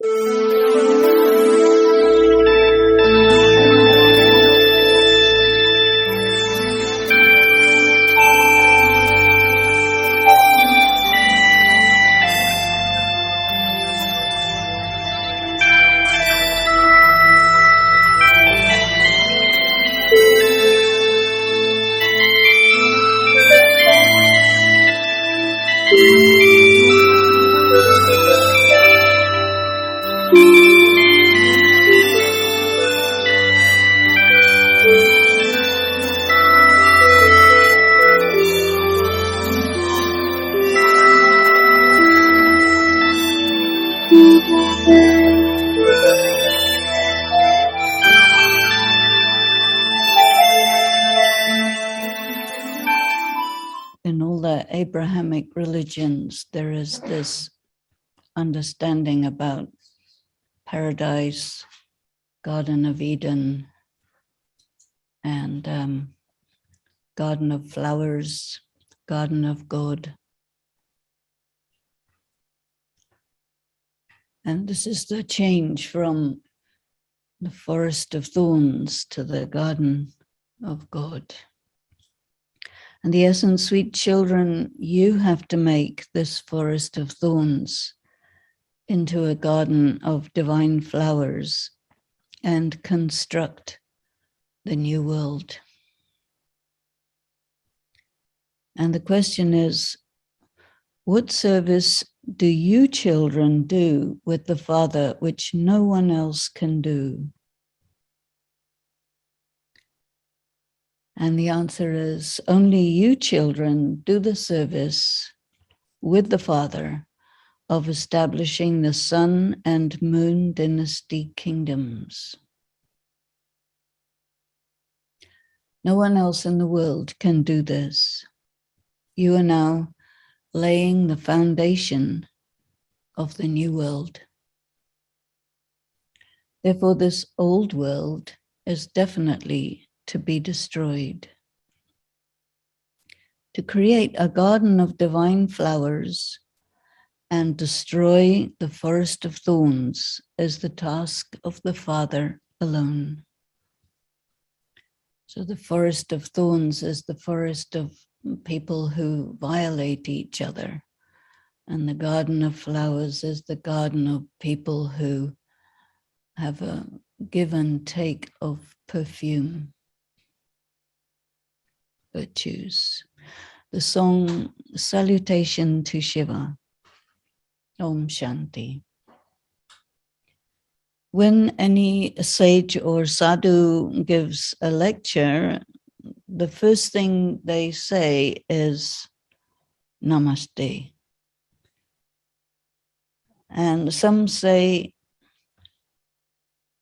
In all the Abrahamic religions, there is this understanding about paradise, Garden of Eden, and Garden of Flowers, Garden of God. And this is the change from the forest of thorns to the garden of God. And the essence, sweet children, you have to make this forest of thorns into a garden of divine flowers and construct the new world. And the question is, what service do you children do with the Father which no one else can do? And the answer is, only you children do the service with the Father of establishing the sun and moon dynasty kingdoms. No one else in the world can do this. You are now laying the foundation of the new world. Therefore, this old world is definitely to be destroyed. To create a garden of divine flowers and destroy the forest of thorns is the task of the Father alone. So the forest of thorns is the forest of people who violate each other. And the garden of flowers is the garden of people who have a give and take of perfume, virtues. The song Salutation to Shiva, Om Shanti. When any sage or sadhu gives a lecture, the first thing they say is Namaste. And some say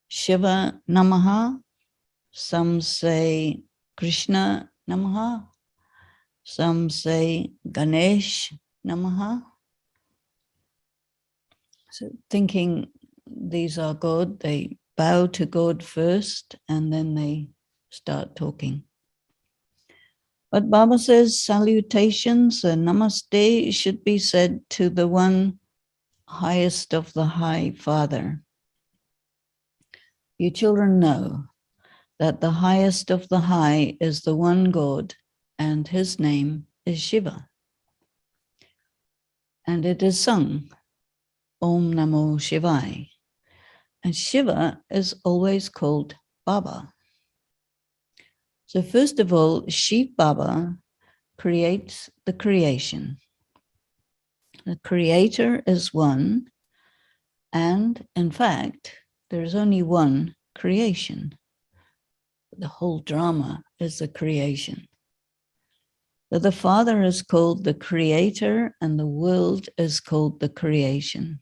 Shiva Namaha, some say Krishna Namaha, some say Ganesh Namaha. So thinking these are God, they bow to God first and then they start talking. But Baba says salutations and namaste should be said to the one highest of the high Father. You children know that the highest of the high is the one God and his name is Shiva. And it is sung, Om Namo Shivaya. And Shiva is always called Baba. So first of all, Shiv Baba creates the creation. The creator is one, and in fact, there is only one creation. The whole drama is a creation. But the Father is called the creator and the world is called the creation.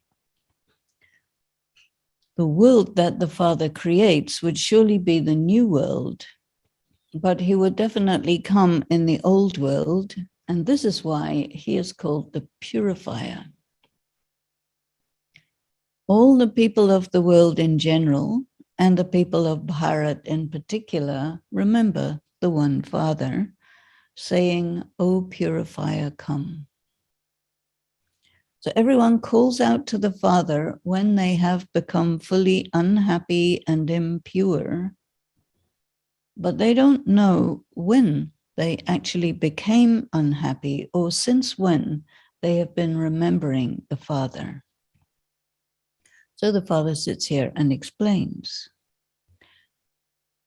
The world that the Father creates would surely be the new world, but he would definitely come in the old world, and this is why he is called the purifier. All the people of the world in general, and the people of Bharat in particular, remember the one Father, saying, O purifier, come. So everyone calls out to the Father when they have become fully unhappy and impure, but they don't know when they actually became unhappy or since when they have been remembering the Father. So the Father sits here and explains.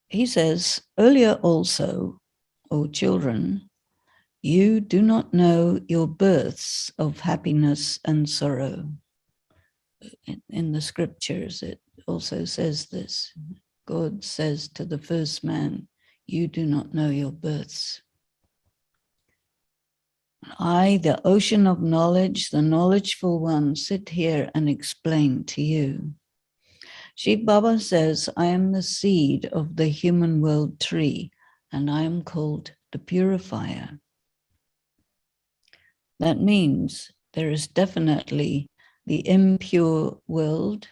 He says, earlier also, O children, you do not know your births of happiness and sorrow. In the scriptures, it also says this. God says to the first man, you do not know your births. I, the ocean of knowledge, the knowledgeful one, sit here and explain to you. Shiv Baba says, I am the seed of the human world tree, and I am called the purifier. That means there is definitely the impure world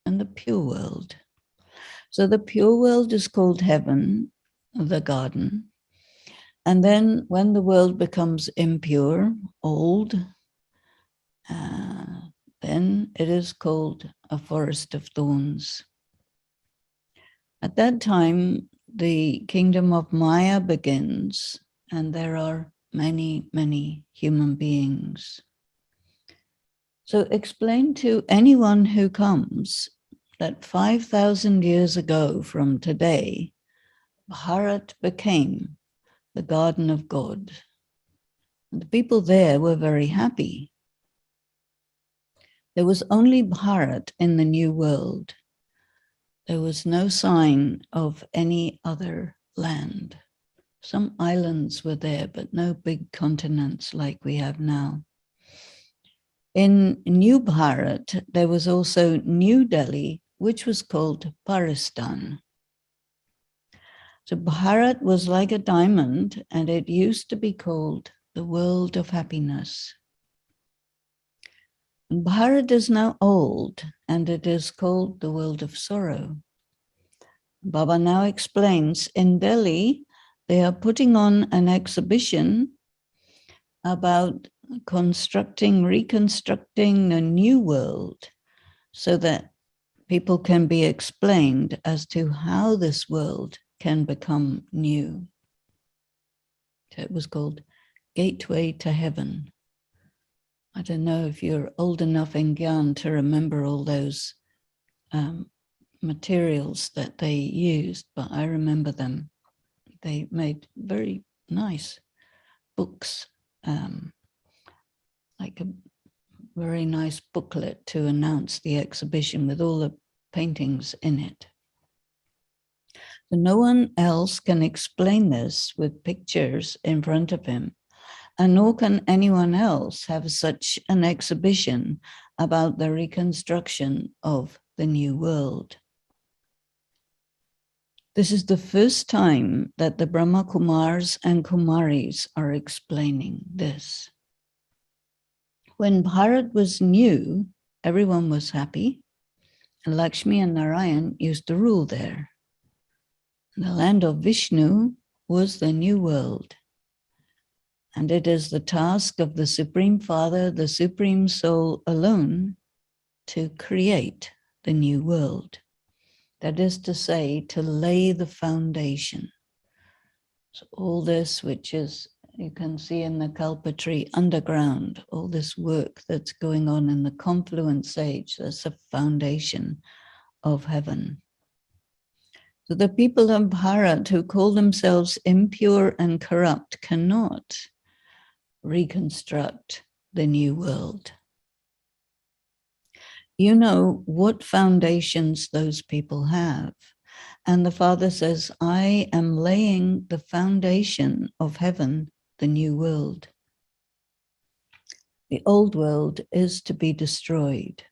and the pure world. So the pure world is called heaven, the garden. And then when the world becomes impure, old, then it is called a forest of thorns. At that time, the kingdom of Maya begins, and there are many, many human beings. So explain to anyone who comes that 5,000 years ago from today, Bharat became the garden of God. And the people there were very happy. There was only Bharat in the New World. There was no sign of any other land. Some islands were there, but no big continents like we have now. In New Bharat, there was also New Delhi, which was called Paristan. So Bharat was like a diamond, and it used to be called the world of happiness. And Bharat is now old, and it is called the world of sorrow. Baba now explains, in Delhi, they are putting on an exhibition about reconstructing a new world so that people can be explained as to how this world can become new. So it was called Gateway to Heaven. I don't know if you're old enough in Gyan to remember all those materials that they used, but I remember them. They made very nice books, like a very nice booklet to announce the exhibition with all the paintings in it. So no one else can explain this with pictures in front of him, and nor can anyone else have such an exhibition about the reconstruction of the new world. This is the first time that the Brahma Kumars and Kumaris are explaining this. When Bharat was new, everyone was happy, and Lakshmi and Narayan used to rule there. The land of Vishnu was the new world, and it is the task of the Supreme Father, the Supreme Soul alone, to create the new world. That is to say, to lay the foundation. So all this, which is, you can see in the Kalpa tree underground, all this work that's going on in the confluent sage, that's the foundation of heaven. So the people of Bharat who call themselves impure and corrupt cannot reconstruct the new world. You know what foundations those people have. And the Father says, I am laying the foundation of heaven, the new world. The old world is to be destroyed.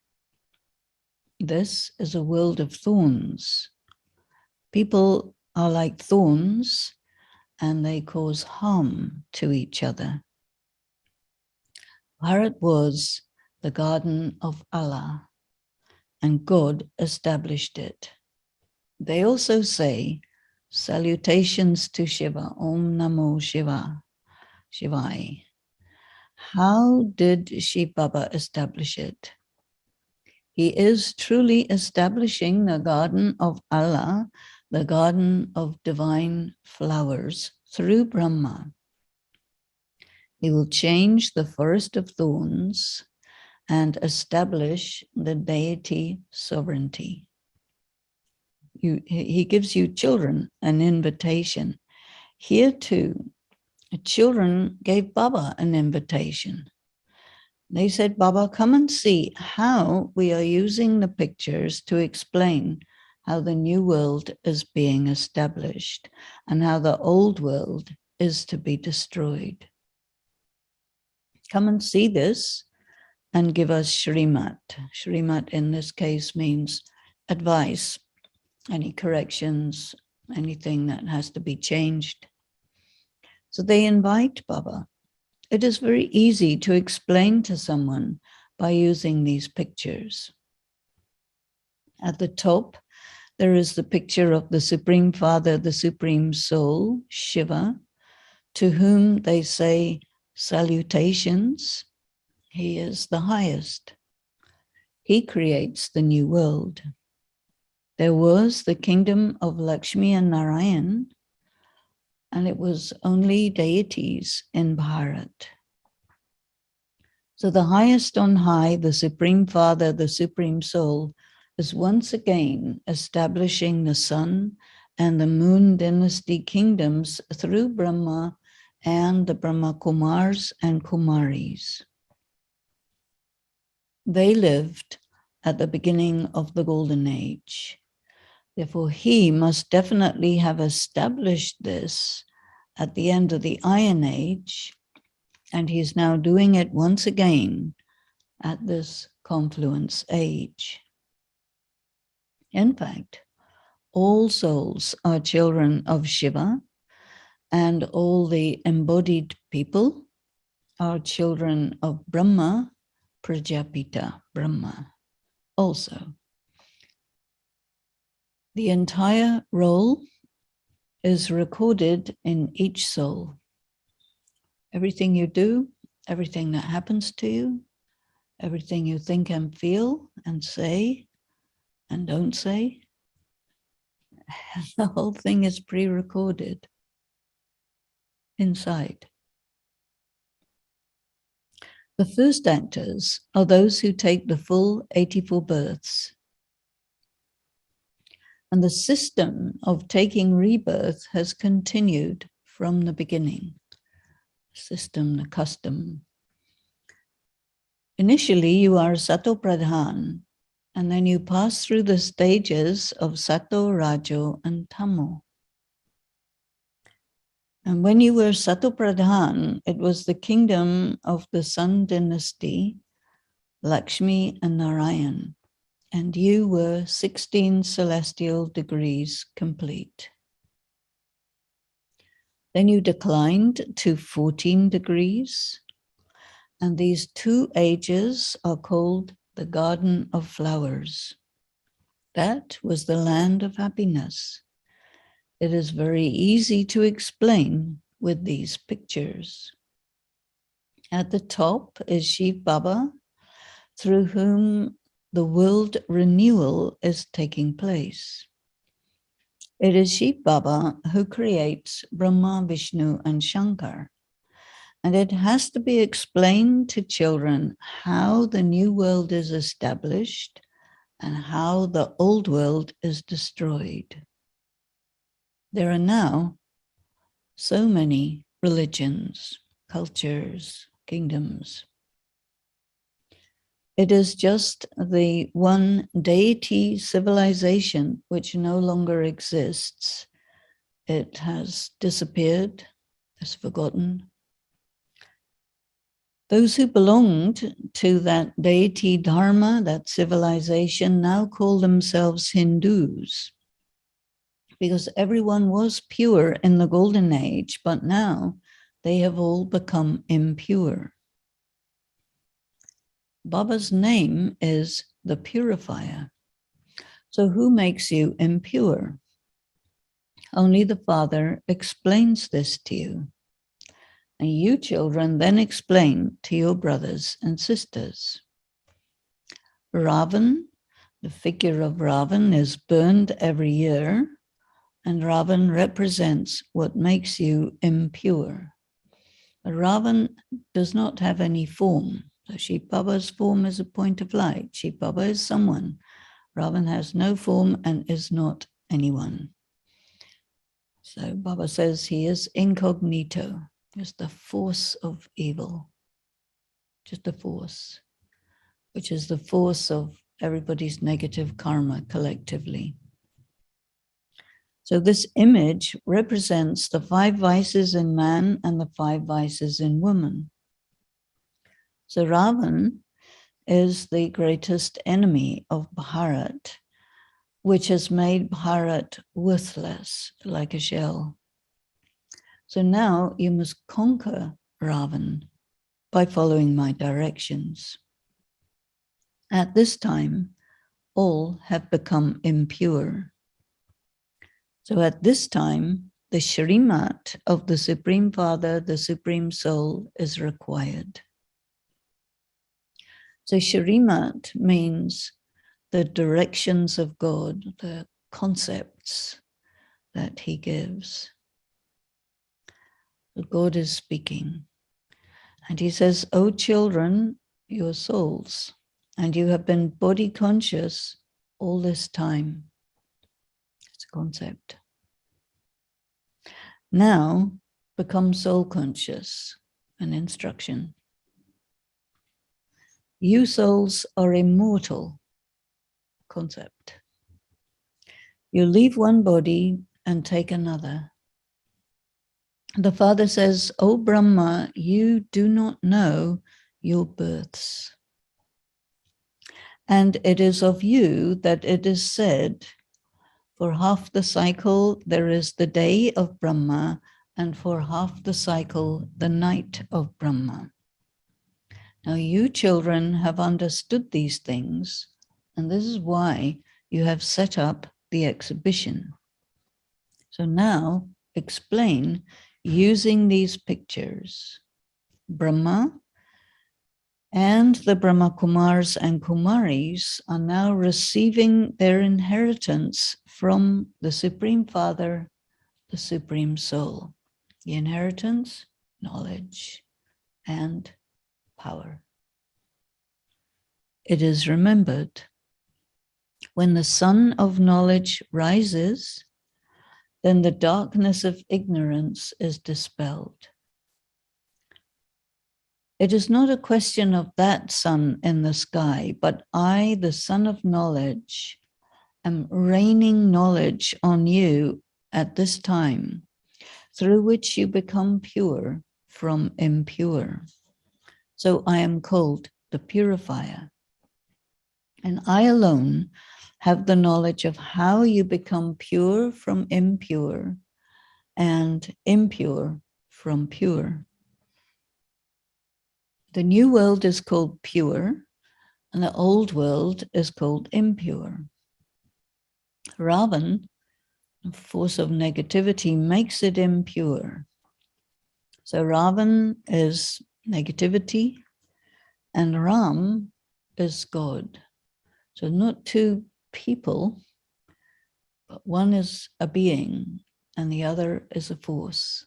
This is a world of thorns. People are like thorns, and they cause harm to each other. Bharat was the garden of Allah, and God established it. They also say, salutations to Shiva, Om Namo Shiva, Shivai. How did Shiv Baba establish it? He is truly establishing the garden of Allah, the garden of divine flowers, through Brahma. He will change the forest of thorns and establish the deity sovereignty. He gives you children an invitation. Here too, children gave Baba an invitation. They said, Baba, come and see how we are using the pictures to explain how the new world is being established and how the old world is to be destroyed. Come and see this and give us Shrimat. Shrimat in this case means advice, any corrections, anything that has to be changed. So they invite Baba. It is very easy to explain to someone by using these pictures. At the top, there is the picture of the Supreme Father, the Supreme Soul, Shiva, to whom they say salutations. He is the highest. He creates the new world. There was the kingdom of Lakshmi and Narayan, and it was only deities in Bharat. So the highest on high, the Supreme Father, the Supreme Soul, is once again establishing the sun and the moon dynasty kingdoms through Brahma and the Brahma Kumars and Kumaris. They lived at the beginning of the Golden Age. Therefore, he must definitely have established this at the end of the Iron Age, and he's now doing it once again at this confluence age. In fact, all souls are children of Shiva, and all the embodied people are children of Brahma, Prajapita Brahma also. The entire role is recorded in each soul. Everything you do, everything that happens to you, everything you think and feel and say and don't say, the whole thing is pre-recorded inside. The first actors are those who take the full 84 births. And the system of taking rebirth has continued from the beginning. System, the custom. Initially, you are Sato Pradhan, and then you pass through the stages of Sato, Rajo, and Tamo. And when you were Sato Pradhan, it was the kingdom of the Sun dynasty, Lakshmi and Narayan. And you were 16 celestial degrees complete. Then you declined to 14 degrees, and these two ages are called the Garden of Flowers. That was the land of happiness. It is very easy to explain with these pictures. At the top is Shiv Baba, through whom the world renewal is taking place. It is Shiv Baba who creates Brahma, Vishnu, and Shankar. And it has to be explained to children how the new world is established and how the old world is destroyed. There are now so many religions, cultures, kingdoms. It is just the one deity civilization which no longer exists. It has disappeared, is forgotten. Those who belonged to that deity dharma, that civilization, now call themselves Hindus, because everyone was pure in the Golden Age, but now they have all become impure. Baba's name is the purifier. So who makes you impure? Only the Father explains this to you. And you children then explain to your brothers and sisters. Ravan, the figure of Ravan, is burned every year, and Ravan represents what makes you impure. Ravan does not have any form. So Shiv Baba's form is a point of light. Shiv Baba is someone. Ravan has no form and is not anyone. So Baba says he is incognito, just the force of evil, just a force, which is the force of everybody's negative karma collectively. So this image represents the 5 vices in man and the 5 vices in woman. So Ravan is the greatest enemy of Bharat, which has made Bharat worthless, like a shell. So now you must conquer Ravan by following my directions. At this time, all have become impure. So at this time, the Shrimat of the Supreme Father, the Supreme Soul, is required. So Shrimat means the directions of God, the concepts that he gives. So God is speaking. And he says, "O children, your souls, and you have been body conscious all this time." It's a concept. Now become soul conscious, an instruction. You souls are immortal, concept. You leave one body and take another. The Father says, "O Brahma, you do not know your births. And it is of you that it is said, for half the cycle there is the day of Brahma, and for half the cycle the night of Brahma." Now you children have understood these things, and this is why you have set up the exhibition. So now explain using these pictures. Brahma and the Brahma Kumars and Kumaris are now receiving their inheritance from the Supreme Father, the Supreme Soul. The inheritance, knowledge, and power. It is remembered, when the sun of knowledge rises, then the darkness of ignorance is dispelled. It is not a question of that sun in the sky, but I, the sun of knowledge, am raining knowledge on you at this time, through which you become pure from impure. So I am called the purifier. And I alone have the knowledge of how you become pure from impure and impure from pure. The new world is called pure, and the old world is called impure. Ravan, the force of negativity, makes it impure. So Ravan is negativity, and Ram is God. So not 2 people, but one is a being and the other is a force.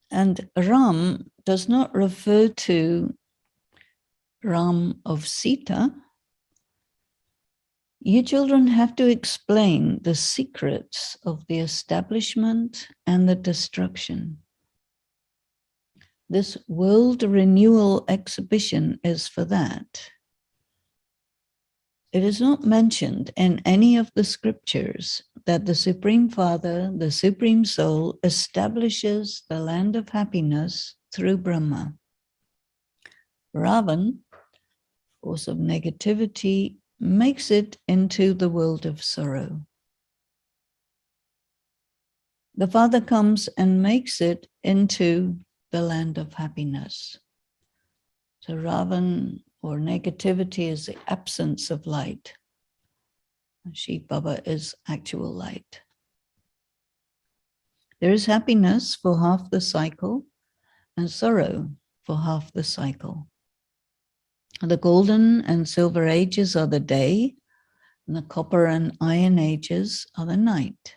And Ram does not refer to Ram of Sita. You children have to explain the secrets of the establishment and the destruction. This world renewal exhibition is for that. It is not mentioned in any of the scriptures that the Supreme Father, the Supreme Soul, establishes the land of happiness through Brahma. Ravan, force of negativity, makes it into the world of sorrow. The Father comes and makes it into the land of happiness. So Ravan, or negativity, is the absence of light. Shiv Baba is actual light. There is happiness for half the cycle and sorrow for half the cycle. The golden and silver ages are the day, and the copper and iron ages are the night.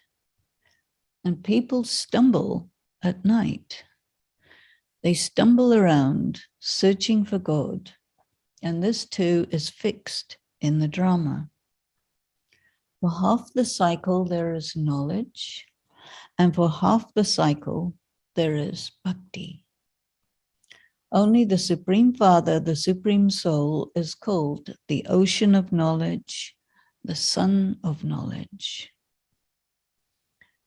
And people stumble at night. They stumble around searching for God, and this too is fixed in the drama. For half the cycle there is knowledge, and for half the cycle there is bhakti. Only the Supreme Father, the Supreme Soul, is called the ocean of knowledge, the sun of knowledge.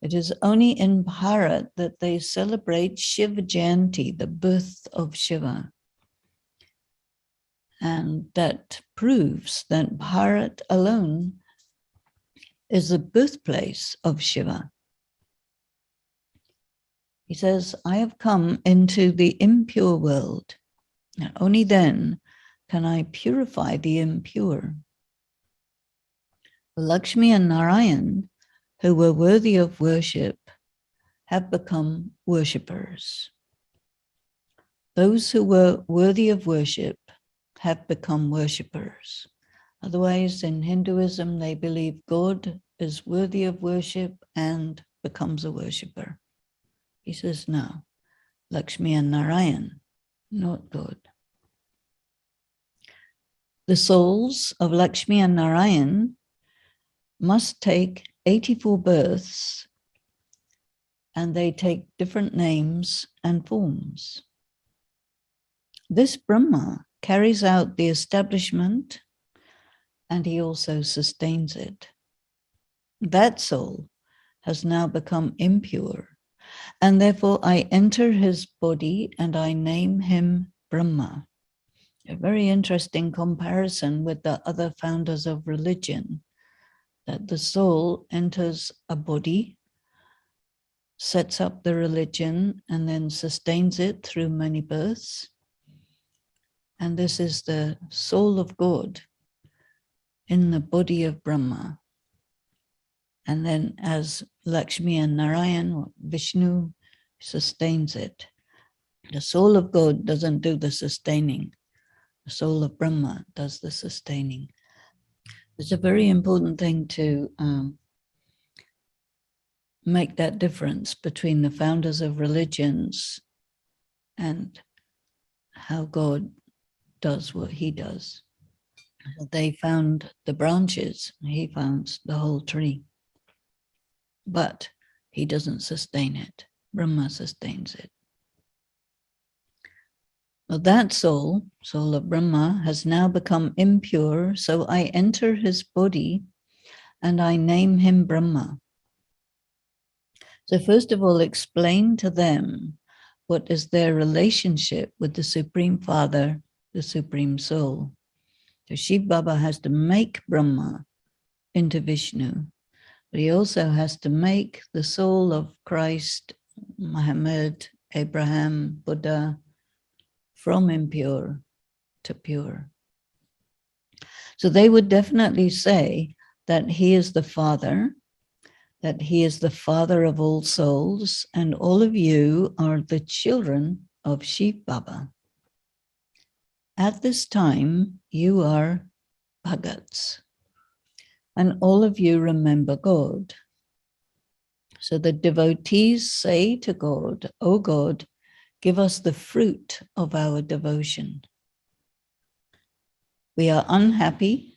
It is only in Bharat that they celebrate Shiva Jayanti, the birth of Shiva. And that proves that Bharat alone is the birthplace of Shiva. He says, I have come into the impure world, and only then can I purify the impure. Lakshmi and Narayan, who were worthy of worship, have become worshippers. Those who were worthy of worship have become worshippers. Otherwise, in Hinduism, they believe God is worthy of worship and becomes a worshipper. He says, no, Lakshmi and Narayan, not God. The souls of Lakshmi and Narayan must take 84 births, and they take different names and forms. This Brahma carries out the establishment, and he also sustains it. That soul has now become impure, and therefore I enter his body and I name him Brahma. A very interesting comparison with the other founders of religion, that the soul enters a body, sets up the religion, and then sustains it through many births. And this is the soul of God in the body of Brahma. And then as Lakshmi and Narayan, or Vishnu, sustains it. The soul of God doesn't do the sustaining. The soul of Brahma does the sustaining. It's a very important thing to make that difference between the founders of religions and how God does what he does. They found the branches, he founds the whole tree. But he doesn't sustain it. Brahma sustains it. Well, that soul of Brahma, has now become impure, so I enter his body and I name him Brahma. So first of all, explain to them what is their relationship with the Supreme Father, the Supreme Soul. So Shiv Baba has to make Brahma into Vishnu, but he also has to make the soul of Christ, Muhammad, Abraham, Buddha, from impure to pure. So they would definitely say that he is the Father, that he is the Father of all souls, and all of you are the children of Shiv Baba. At this time, you are Bhagats, and all of you remember God. So the devotees say to God, "O God, give us the fruit of our devotion. We are unhappy.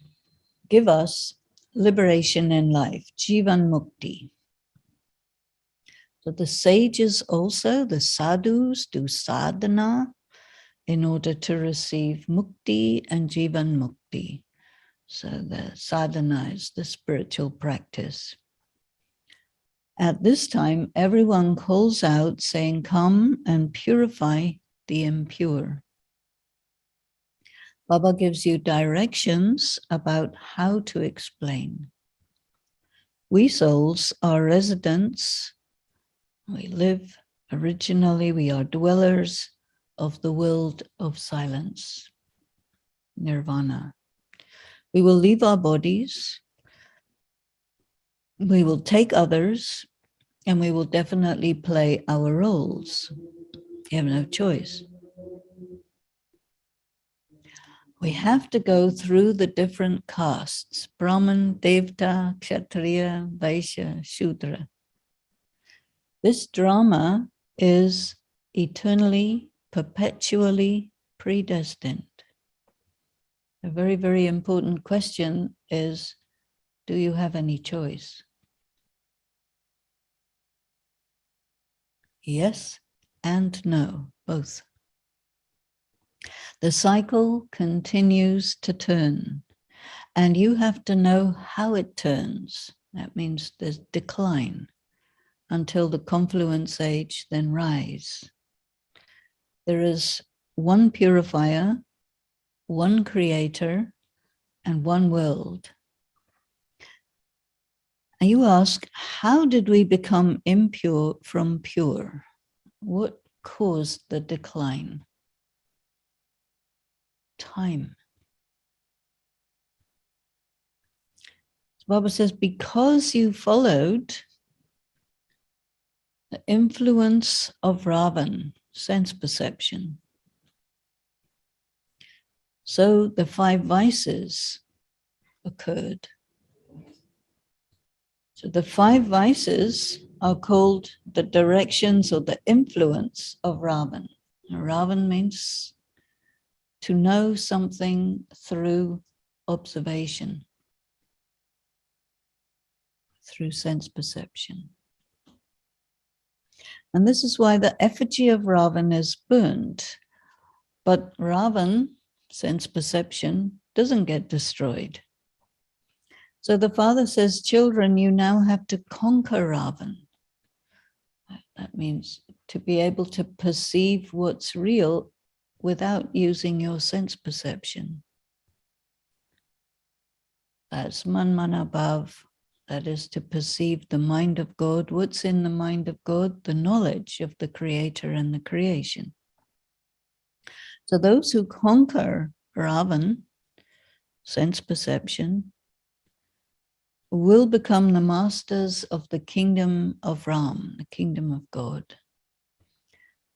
Give us liberation in life, Jivan Mukti." So the sages also, the sadhus, do sadhana in order to receive mukti and Jivan Mukti. So the sadhana is the spiritual practice. At this time, everyone calls out saying, "Come and purify the impure." Baba gives you directions about how to explain. We souls are residents. We live originally, we are dwellers of the world of silence, nirvana. We will leave our bodies. We will take others And we will definitely play our roles. You have no choice. We have to go through the different castes: Brahman, Devta, Kshatriya, Vaishya, Shudra. This drama is eternally, perpetually predestined. A very, very important question is, do you have any choice? Yes and no, both. The cycle continues to turn, and you have to know how it turns. That means there's decline until the confluence age, then rise. There is one purifier, one creator, and one world. And you ask, how did we become impure from pure? What caused the decline? Time. Baba says, because you followed the influence of Ravan, sense perception, so the 5 vices occurred. So the 5 vices are called the directions or the influence of Ravan. Ravan means to know something through observation, through sense perception. And this is why the effigy of Ravan is burnt. But Ravan, sense perception, doesn't get destroyed. So the father says, children, you now have to conquer Ravan. That means to be able to perceive what's real without using your sense perception. That's manmanabhav. That is to perceive the mind of God. What's in the mind of God? The knowledge of the creator and the creation. So those who conquer Ravan, sense perception, will become the masters of the kingdom of Ram, the kingdom of God.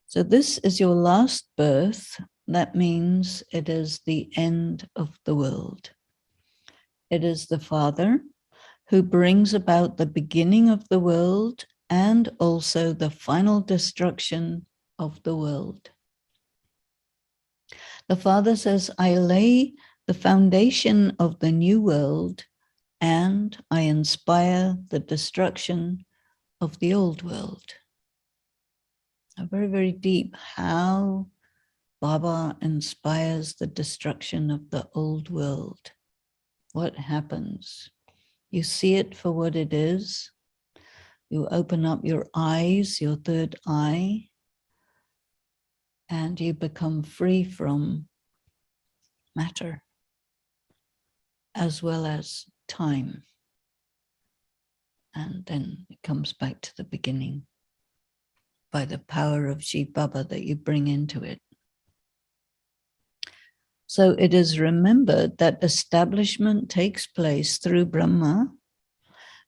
So this is your last birth. That means it is the end of the world. It is the Father who brings about the beginning of the world and also the final destruction of the world. The Father says, I lay the foundation of the new world and I inspire the destruction of the old world. Very, very deep how Baba inspires the destruction of the old world. What happens? You see it for what it is. You open up your eyes, your third eye, and you become free from matter as well as time. And then it comes back to the beginning by the power of Shiv Baba that you bring into it. So it is remembered that establishment takes place through Brahma,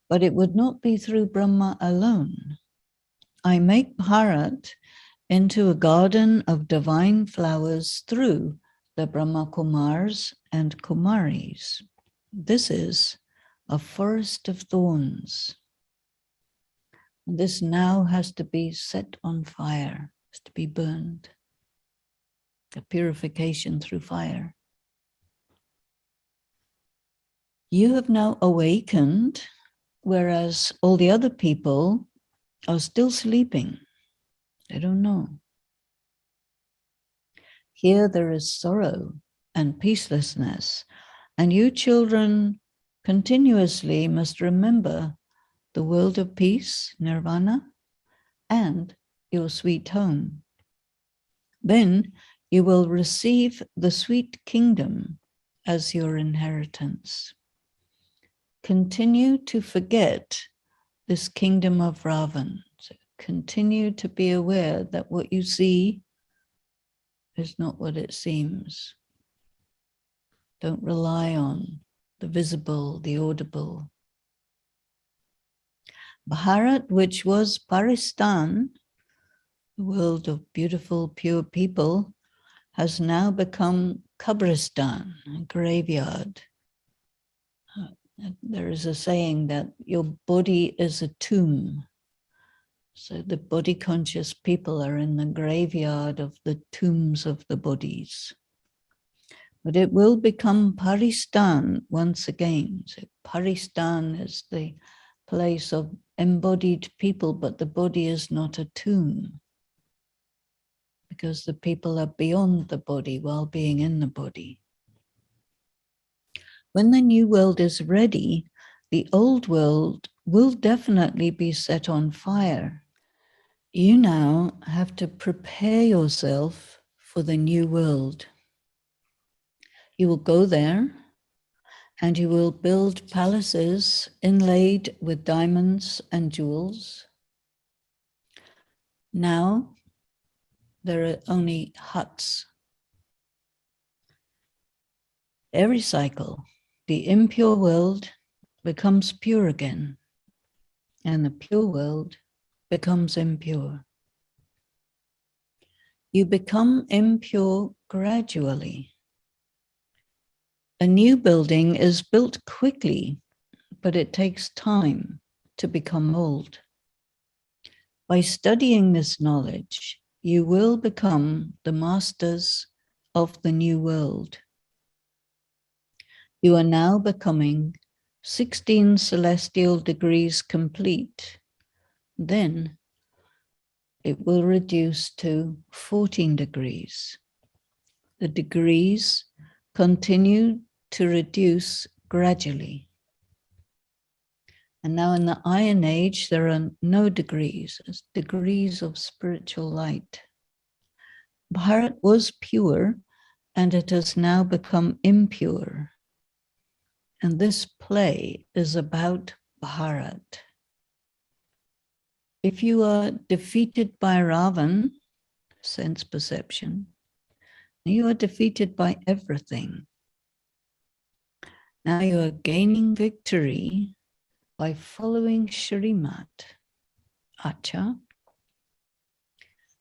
but it would not be through Brahma alone. I make Bharat into a garden of divine flowers through the Brahma Kumars and Kumaris. This is a forest of thorns. This now has to be set on fire, has to be burned. The purification through fire. You have now awakened, whereas all the other people are still sleeping. They don't know. Here there is sorrow and peacelessness, and you children continuously must remember the world of peace, nirvana, and your sweet home. Then you will receive the sweet kingdom as your inheritance. Continue to forget this kingdom of Ravan. So continue to be aware that what you see is not what it seems. Don't rely on the visible, the audible. Bharat, which was Paristan, the world of beautiful, pure people, has now become Kabristan, a graveyard. There is a saying that your body is a tomb. So the body conscious people are in the graveyard of the tombs of the bodies. But it will become Paristan once again. So Paristan is the place of embodied people, but the body is not a tomb because the people are beyond the body while being in the body. When the new world is ready, the old world will definitely be set on fire. You now have to prepare yourself for the new world. You will go there and you will build palaces inlaid with diamonds and jewels. Now there are only huts. Every cycle, the impure world becomes pure again, and the pure world becomes impure. You become impure gradually. A new building is built quickly, but it takes time to become old. By studying this knowledge, you will become the masters of the new world. You are now becoming 16 celestial degrees complete. Then it will reduce to 14 degrees. The degrees continue to reduce gradually. And now in the Iron Age, there are no degrees, it's degrees of spiritual light. Bharat was pure, and it has now become impure. And this play is about Bharat. If you are defeated by Ravan, sense perception, you are defeated by everything. Now you are gaining victory by following Shrimat, Acha,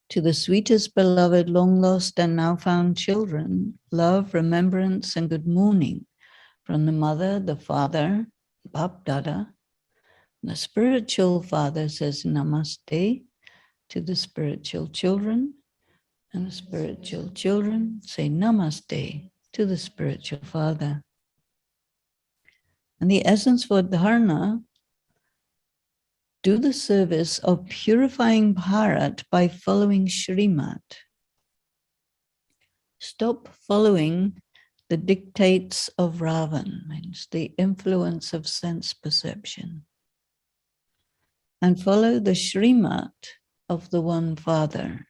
to the sweetest beloved, long lost and now found children, love, remembrance, and good morning from the mother, the father, Bap Dada. The spiritual father says namaste to the spiritual children, and the spiritual children say namaste to the spiritual father. And the essence for dharna, do the service of purifying Bharat by following Shrimat. Stop following the dictates of Ravan, means the influence of sense perception, and follow the Shrimat of the One Father.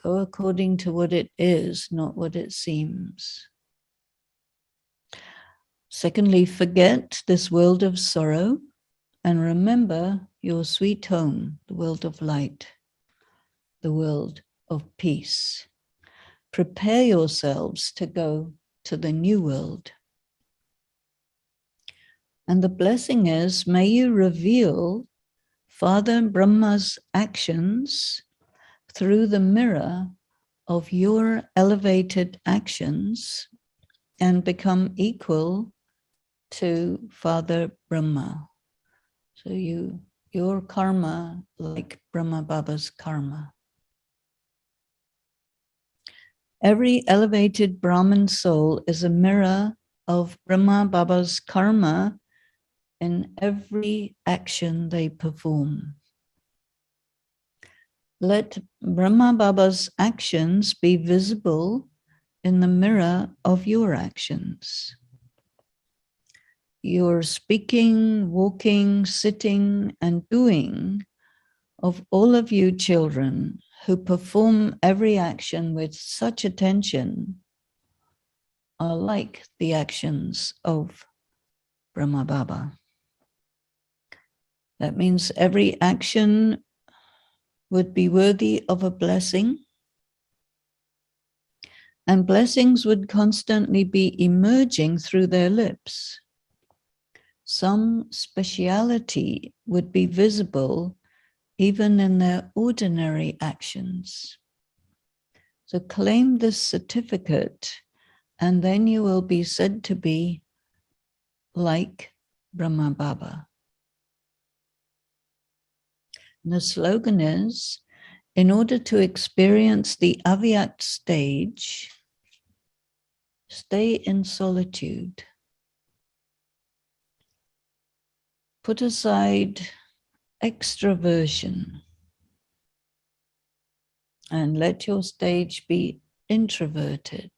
Go according to what it is, not what it seems. Secondly, forget this world of sorrow and remember your sweet home, the world of light, the world of peace. Prepare yourselves to go to the new world. And the blessing is, may you reveal Father Brahma's actions through the mirror of your elevated actions and become equal to Father Brahma. So your karma like Brahma Baba's karma. Every elevated Brahmin soul is a mirror of Brahma Baba's karma in every action they perform. Let Brahma Baba's actions be visible in the mirror of your actions. Your speaking, walking, sitting, and doing of all of you children who perform every action with such attention are like the actions of Brahma Baba. That means every action would be worthy of a blessing, and blessings would constantly be emerging through their lips. some speciality would be visible even in their ordinary actions. So claim this certificate, and then you will be said to be like Brahma Baba. And the slogan is, in order to experience the avyakt stage, stay in solitude. Put aside extraversion and let your stage be introverted.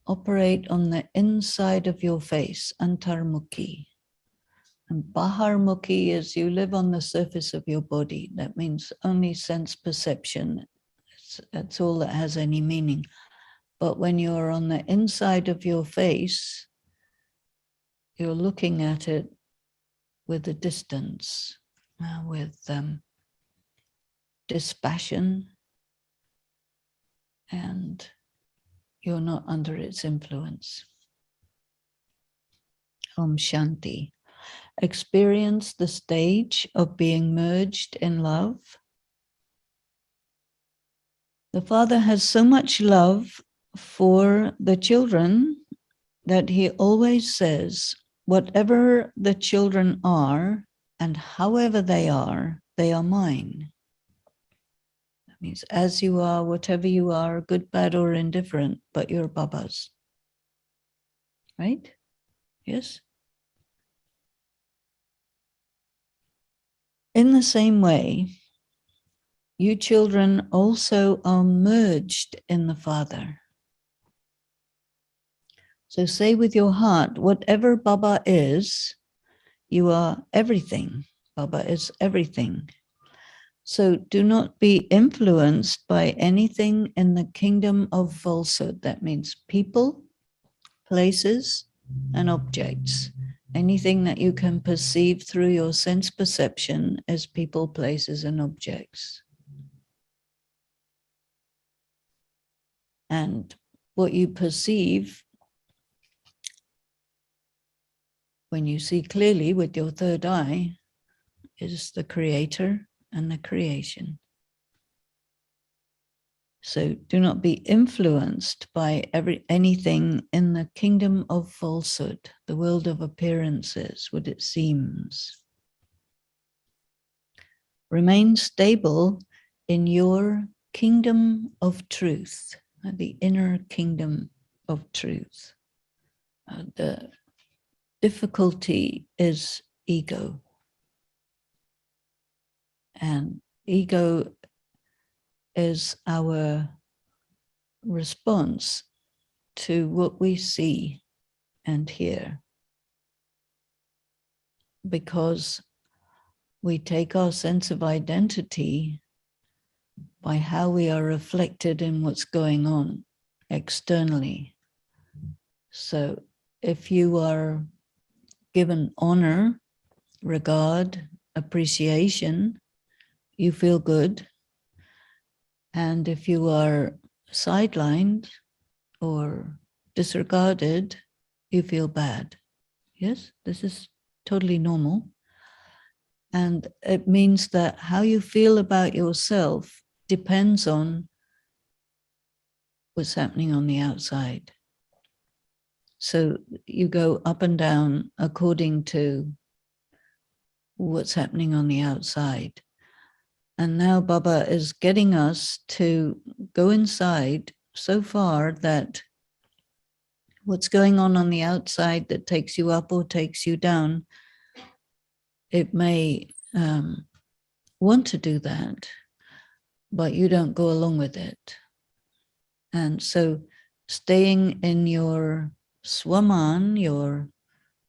Operate on the inside of your face, antarmukhi. And baharmukhi is you live on the surface of your body. That means only sense perception. That's all that has any meaning. But when you're on the inside of your face, you're looking at it with a distance, with dispassion, and you're not under its influence. Om Shanti. Experience the stage of being merged in love. The Father has so much love for the children that he always says, whatever the children are and however they are mine. That means as you are, whatever you are, good, bad, or indifferent, but you're Baba's. Right? Yes? In the same way, you children also are merged in the Father. So say with your heart, whatever Baba is, you are everything. Baba is everything. So do not be influenced by anything in the kingdom of falsehood. That means people, places, and objects. Anything that you can perceive through your sense perception as people, places, and objects. And what you perceive when you see clearly with your third eye is the creator and the creation. So do not be influenced by anything in the kingdom of falsehood, the world of appearances, what it seems. Remain stable in your kingdom of truth, the inner kingdom of truth. The difficulty is ego. And ego is our response to what we see and hear. Because we take our sense of identity by how we are reflected in what's going on externally. So if you are given honor, regard, appreciation, you feel good. And if you are sidelined or disregarded, you feel bad. Yes, this is totally normal. And it means that how you feel about yourself depends on what's happening on the outside. So you go up and down according to what's happening on the outside. And now Baba is getting us to go inside so far that what's going on the outside that takes you up or takes you down, it may want to do that, but you don't go along with it. And so staying in your swaman, your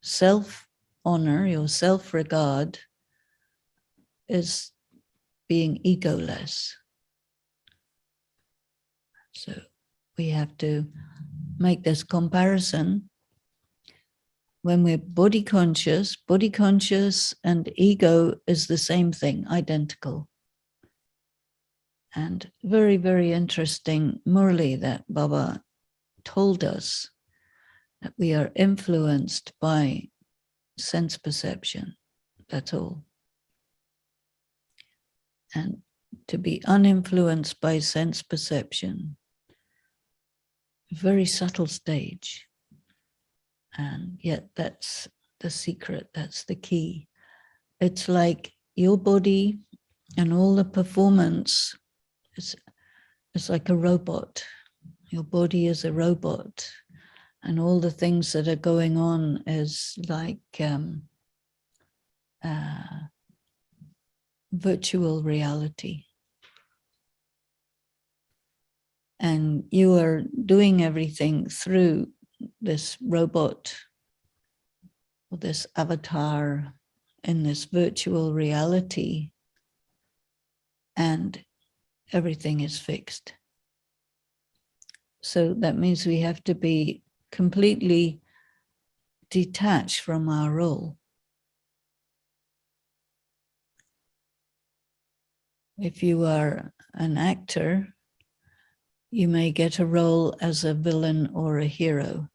self-honor, your self-regard, is being egoless. So we have to make this comparison. When we're body conscious and ego is the same thing, identical. And very, very interesting murli that Baba told us, that we are influenced by sense perception. That's all. And to be uninfluenced by sense perception, very subtle stage. And yet that's the secret, that's the key. It's like your body and all the performance is like a robot. Your body is a robot, and all the things that are going on is like virtual reality. And you are doing everything through this robot or this avatar in this virtual reality, and everything is fixed. So that means we have to be completely detached from our role. If you are an actor, you may get a role as a villain or a hero.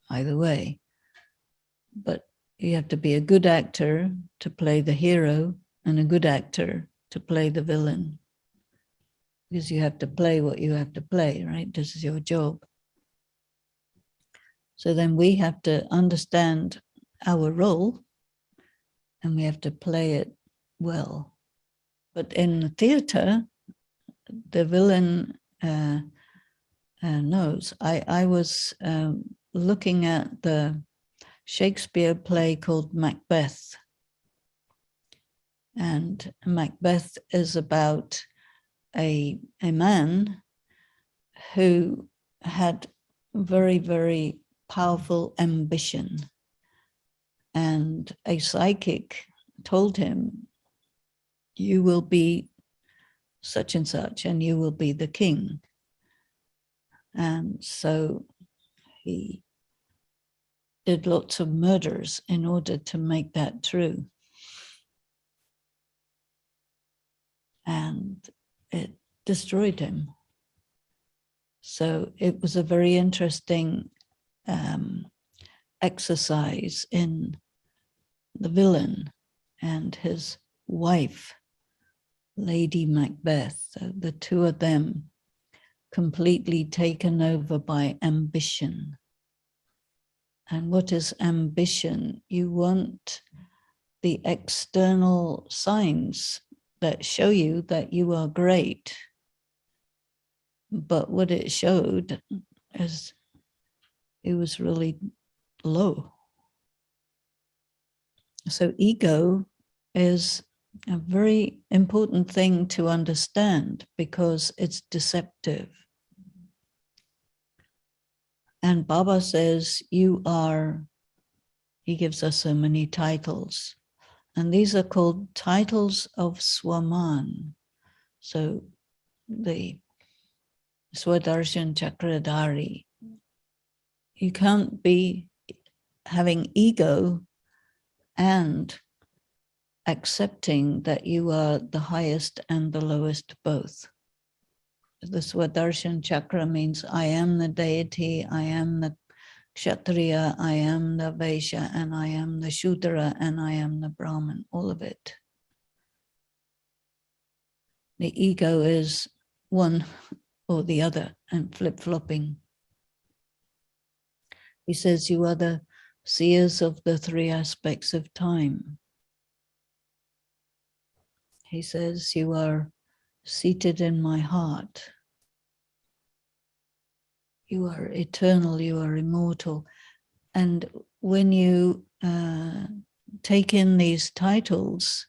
Either way. But you have to be a good actor to play the hero and a good actor to play the villain. Because you have to play what you have to play, right? This is your job. So then we have to understand our role and we have to play it well. But in the theater, the villain knows. I was looking at the Shakespeare play called Macbeth. And Macbeth is about a man who had very, very powerful ambition. And a psychic told him, you will be such and such, and you will be the king. And so he did lots of murders in order to make that true. And it destroyed him. So it was a very interesting exercise in the villain and his wife, Lady Macbeth, the two of them completely taken over by ambition. And what is ambition? You want the external signs that show you that you are great. But what it showed is it was really low. So ego is a very important thing to understand because it's deceptive. And Baba says, you are, he gives us so many titles. And these are called titles of Swaman. So the Swadarshan Chakradhari. You can't be having ego and accepting that you are the highest and the lowest both. The Swadarshan Chakra means I am the deity, I am the Kshatriya, I am the Vaishya, and I am the Shudra, and I am the Brahman, all of it. The ego is one or the other and flip-flopping. He says you are the seers of the three aspects of time. He says you are seated in my heart. You are eternal, you are immortal. And when you take in these titles,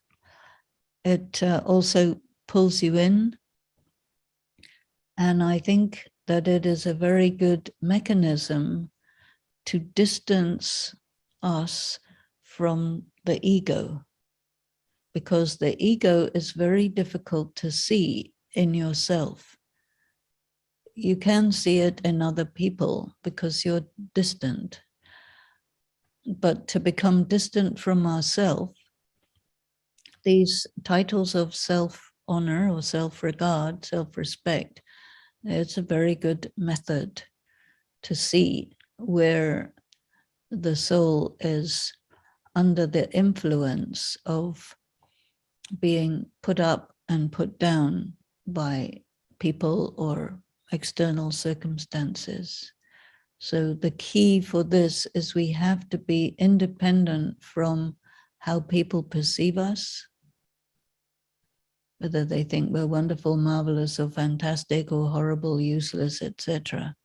it also pulls you in. And I think that it is a very good mechanism to distance us from the ego, because the ego is very difficult to see in yourself. You can see it in other people because you're distant. But to become distant from ourselves, these titles of self-honor or self-regard, self-respect, it's a very good method to see where the soul is under the influence of being put up and put down by people or external circumstances. So the key for this is we have to be independent from how people perceive us, whether they think we're wonderful, marvelous, or fantastic, or horrible, useless, etc.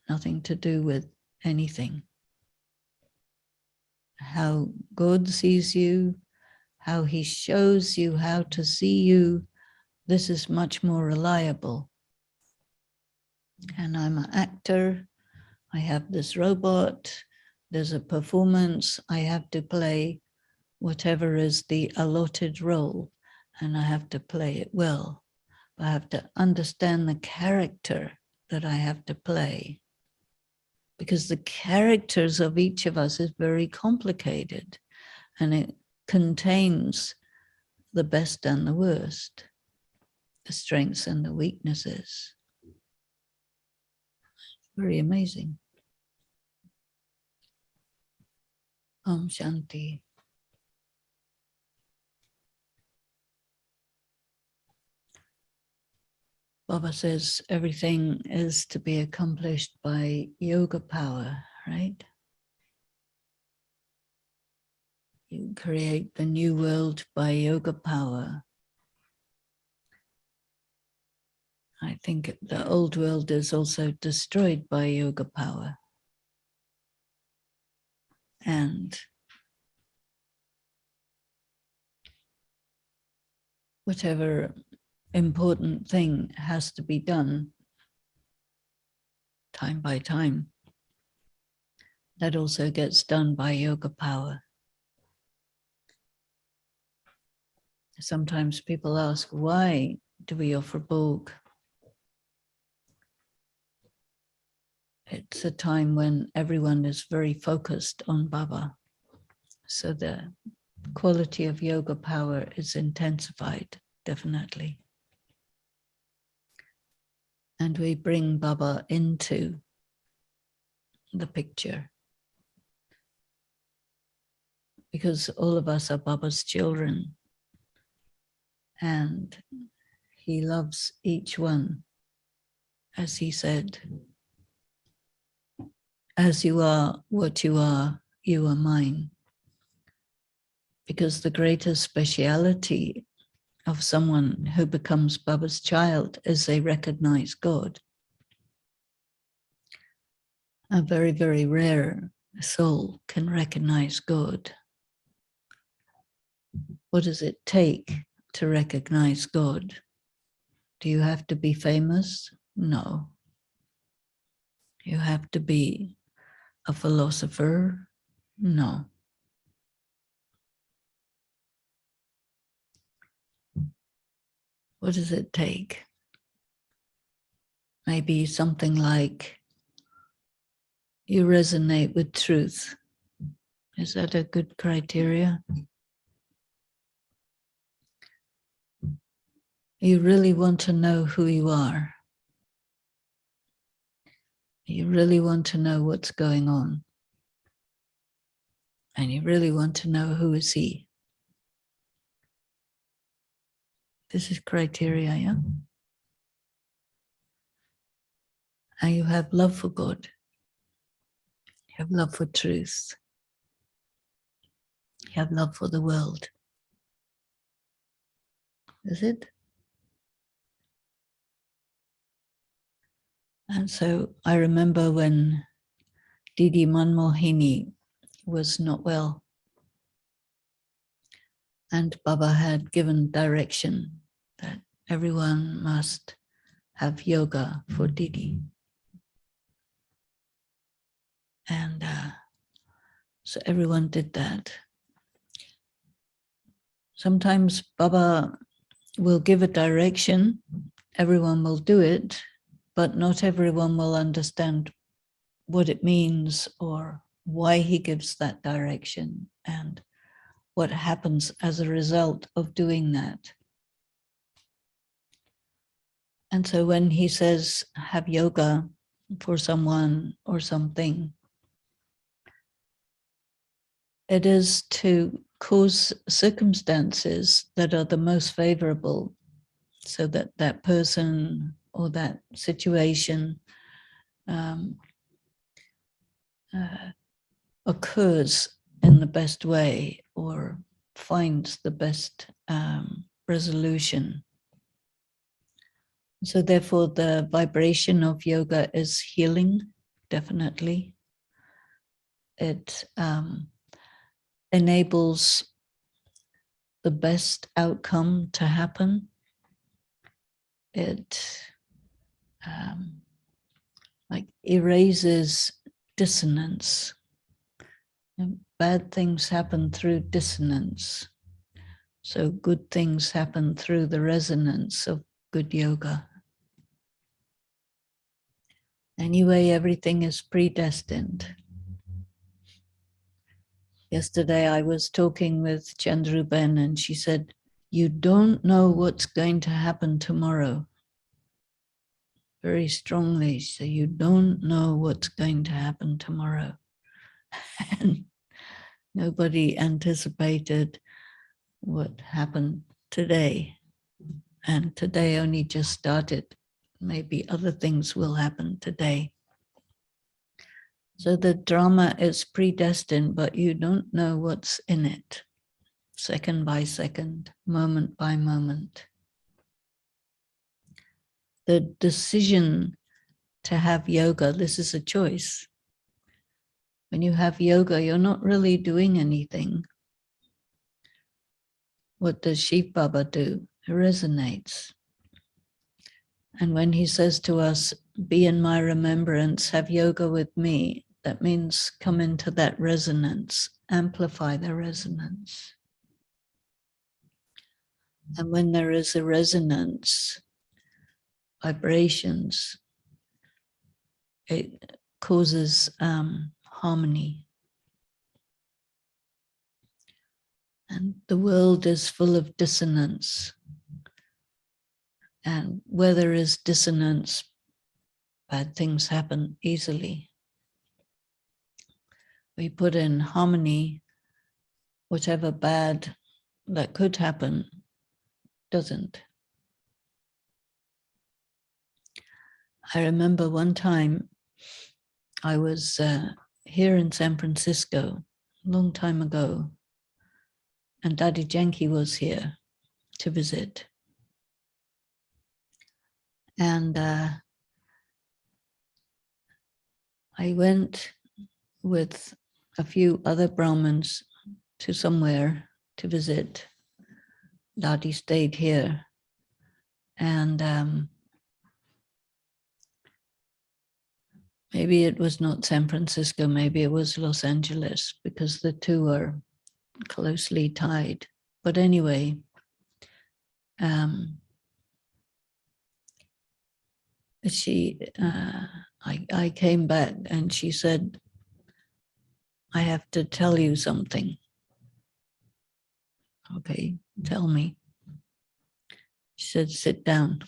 Nothing to do with anything. How God sees you, how he shows you how to see you, this is much more reliable. And I'm an actor, I have this robot, there's a performance, I have to play whatever is the allotted role, and I have to play it well. I have to understand the character that I have to play, because the characters of each of us is very complicated, and it contains the best and the worst, the strengths and the weaknesses. Very amazing. Om Shanti. Baba says everything is to be accomplished by yoga power, right? You create the new world by yoga power. I think the old world is also destroyed by yoga power. And whatever important thing has to be done time by time, that also gets done by yoga power. Sometimes people ask, why do we offer bhog? It's a time when everyone is very focused on Baba. So the quality of yoga power is intensified, definitely. And we bring Baba into the picture, because all of us are Baba's children, and he loves each one. As he said, as you are what you are mine. Because the greatest speciality of someone who becomes Baba's child is they recognize God. A very, very rare soul can recognize God. What does it take to recognize God? Do you have to be famous? No. You have to be a philosopher? No. What does it take? Maybe something like you resonate with truth. Is that a good criteria? You really want to know who you are. You really want to know what's going on. And you really want to know who is he. This is criteria, yeah? And you have love for God. You have love for truth. You have love for the world. Is it? And so I remember when Didi Manmohini was not well, and Baba had given direction that everyone must have yoga for Didi. And so everyone did that. Sometimes Baba will give a direction, everyone will do it, but not everyone will understand what it means or why he gives that direction and what happens as a result of doing that. And so when he says have yoga for someone or something, it is to cause circumstances that are the most favorable so that that person or that situation occurs in the best way or finds the best resolution. So therefore the vibration of yoga is healing, definitely. It enables the best outcome to happen. It like erases dissonance. And bad things happen through dissonance. So good things happen through the resonance of good yoga. Anyway, everything is predestined. Yesterday I was talking with Chandruben and she said, you don't know what's going to happen tomorrow. Very strongly, so you don't know what's going to happen tomorrow. And nobody anticipated what happened today. And today only just started. Maybe other things will happen today. So the drama is predestined, but you don't know what's in it, second by second, moment by moment. The decision to have yoga, this is a choice. When you have yoga, you're not really doing anything. What does Shiv Baba do? It resonates. And when he says to us, be in my remembrance, have yoga with me, that means come into that resonance, amplify the resonance. And when there is a resonance, vibrations, it causes harmony. And the world is full of dissonance. And where there is dissonance, bad things happen easily. We put in harmony, whatever bad that could happen doesn't. I remember one time I was here in San Francisco, a long time ago, and Daddy Janki was here to visit. And I went with a few other Brahmins to somewhere to visit. Daddy stayed here. And maybe it was not San Francisco, maybe it was Los Angeles, because the two are closely tied. But anyway, I came back and she said, I have to tell you something. Okay, tell me. She said, sit down.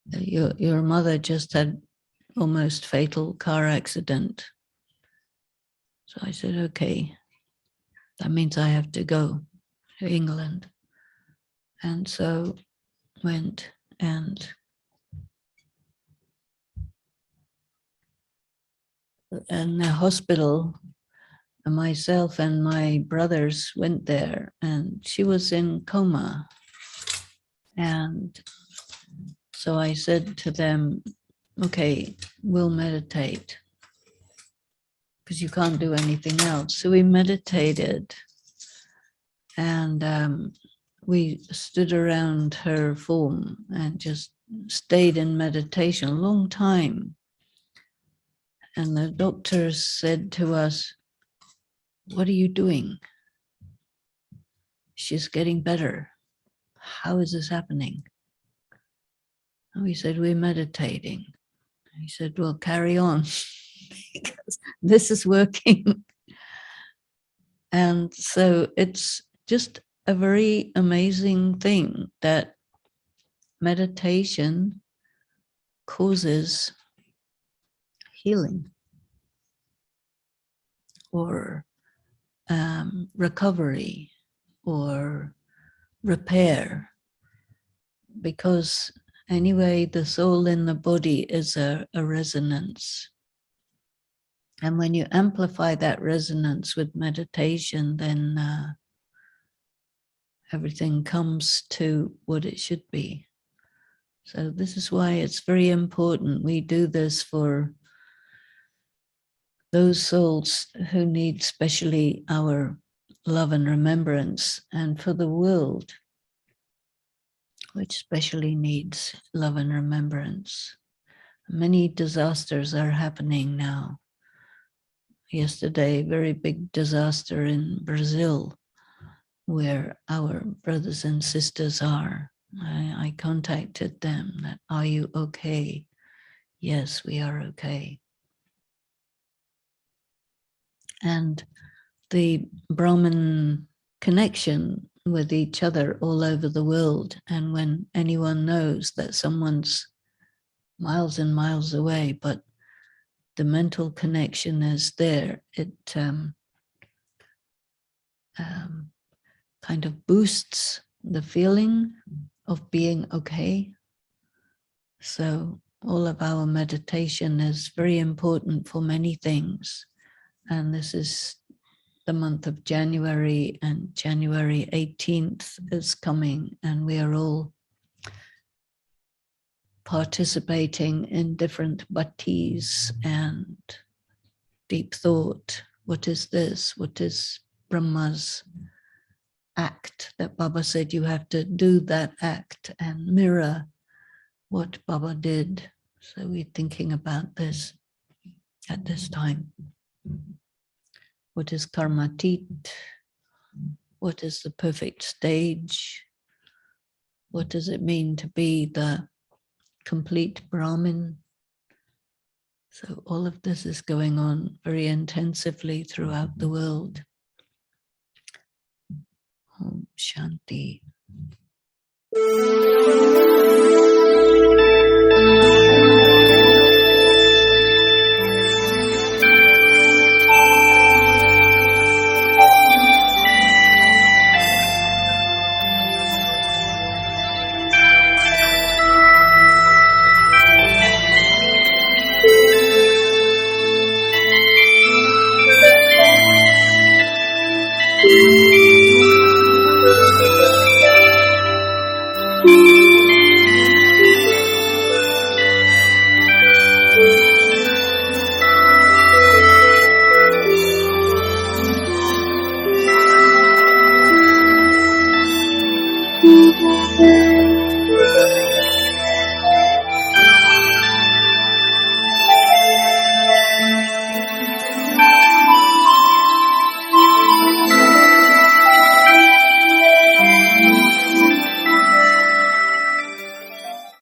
Your mother just had almost fatal car accident. So I said, okay, that means I have to go to England. And so went and the hospital, myself and my brothers went there and she was in coma. And so I said to them, okay, we'll meditate because you can't do anything else. So we meditated and we stood around her form and just stayed in meditation a long time. And the doctors said to us, what are you doing? She's getting better. How is this happening? And we said, we're meditating. He said, well, carry on because this is working. And so it's just a very amazing thing that meditation causes healing. or recovery or repair, because anyway, the soul in the body is a resonance. And when you amplify that resonance with meditation, then everything comes to what it should be. So this is why it's very important. We do this for those souls who need specially our love and remembrance, and for the world, which especially needs love and remembrance. Many disasters are happening now. Yesterday, very big disaster in Brazil, where our brothers and sisters are. I contacted them that, are you okay? Yes, we are okay. And the Brahman connection with each other all over the world. And when anyone knows that someone's miles and miles away, but the mental connection is there, it kind of boosts the feeling of being okay. So all of our meditation is very important for many things. And this is the month of January, and January 18th is coming, and we are all participating in different bhattis and deep thought. What is this? What is Brahma's act that Baba said you have to do that act and mirror what Baba did? So we're thinking about this at this time. What is karmatit? What is the perfect stage? What does it mean to be the complete Brahmin? So all of this is going on very intensively throughout the world. Om Shanti.